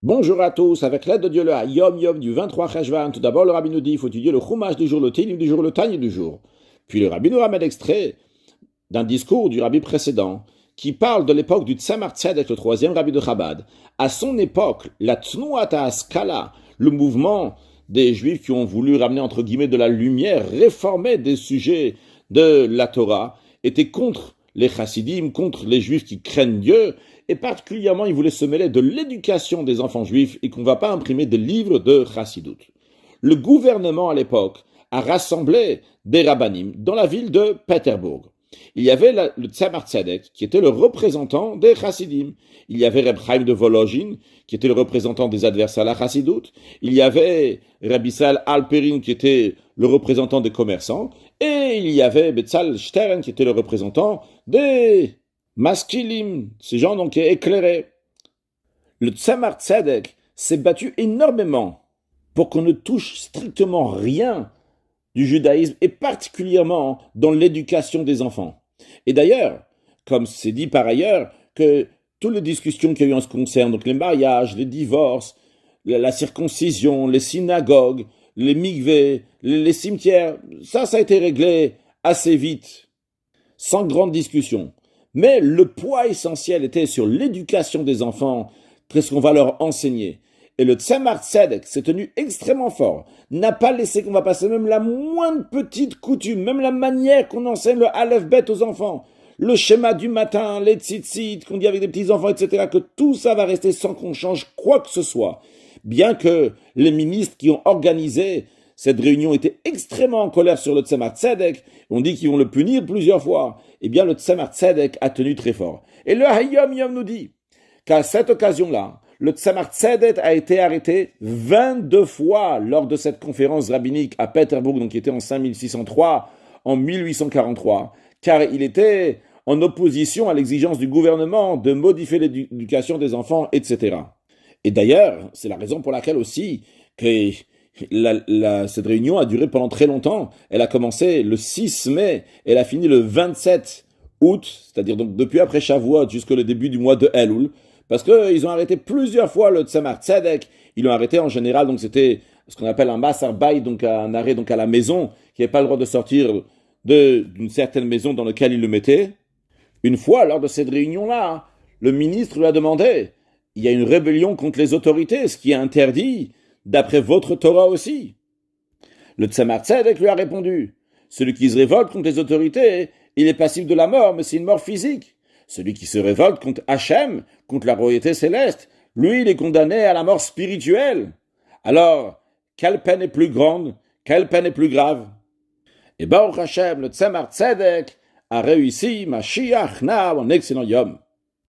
Bonjour à tous, avec l'aide de Dieu le Yom Yom du 23 Cheshvan. Tout d'abord, le rabbi nous dit il faut étudier le Chumash du jour, le Télim du jour, le Tanya du jour. Puis le rabbi nous ramène l'extrait d'un discours du rabbi précédent qui parle de l'époque du Tzemar Tzedek, le troisième rabbi de Chabad. À son époque, la Tnuat HaSkala, le mouvement des Juifs qui ont voulu ramener entre guillemets de la lumière, réformer des sujets de la Torah, était contre les Chassidim, contre les Juifs qui craignent Dieu, et particulièrement, ils voulaient se mêler de l'éducation des enfants juifs et qu'on ne va pas imprimer des livres de Chassidut. Le gouvernement, à l'époque, a rassemblé des rabbanim dans la ville de Pétersbourg. Il y avait le Tzemar Tzedek, qui était le représentant des Chassidim. Il y avait Reb Chaim de Volojin, qui était le représentant des adversaires à la Chassidut. Il y avait Rabbi Israël Alperin, qui était le représentant des commerçants. Et il y avait Betzal Stern, qui était le représentant des Maskilim, ces gens donc éclairés. Le Tzemar Tzedek s'est battu énormément pour qu'on ne touche strictement rien du judaïsme et particulièrement dans l'éducation des enfants. Et d'ailleurs, comme c'est dit par ailleurs, que toutes les discussions qu'il y a eu en ce qui concerne, donc les mariages, les divorces, la circoncision, les synagogues, les mikvés, les cimetières, ça a été réglé assez vite, sans grande discussion. Mais le poids essentiel était sur l'éducation des enfants, qu'est-ce qu'on va leur enseigner. Et le Tzemar Tzedek s'est tenu extrêmement fort, n'a pas laissé qu'on va passer même la moindre petite coutume, même la manière qu'on enseigne le Aleph Bet aux enfants, le schéma du matin, les tzitzit, qu'on dit avec des petits-enfants, etc., que tout ça va rester sans qu'on change quoi que ce soit. Bien que les ministres qui ont organisé cette réunion étaient extrêmement en colère sur le Tzemar Tzedek, on dit qu'ils vont le punir plusieurs fois. Eh bien, le Tzemar Tzedek a tenu très fort. Et le Hayom Yom nous dit qu'à cette occasion-là, le Tzemar Tzedek a été arrêté 22 fois lors de cette conférence rabbinique à Pétersbourg, donc qui était en 5603, en 1843, car il était en opposition à l'exigence du gouvernement de modifier l'éducation des enfants, etc. Et d'ailleurs, c'est la raison pour laquelle aussi que cette réunion a duré pendant très longtemps. Elle a commencé le 6 mai, et elle a fini le 27 août, c'est-à-dire donc depuis après Shavuot jusqu'au début du mois de Elul, parce qu'ils ont arrêté plusieurs fois le Tzemar Tzedek. Ils l'ont arrêté en général, donc c'était ce qu'on appelle un Masar Bay, donc un arrêt donc à la maison, qui n'avait pas le droit de sortir d'une certaine maison dans laquelle ils le mettaient. Une fois, lors de cette réunion-là, le ministre lui a demandé, il y a une rébellion contre les autorités, ce qui est interdit d'après votre Torah aussi. Le Tzemar Tzedek lui a répondu, celui qui se révolte contre les autorités, il est passible de la mort, mais c'est une mort physique. Celui qui se révolte contre Hachem, contre la royauté céleste, lui, il est condamné à la mort spirituelle. Alors, quelle peine est plus grande, quelle peine est plus grave? Et Baruch Hashem, le Tzemar Tzedek a réussi, Mashiach, now, en excellent Yom.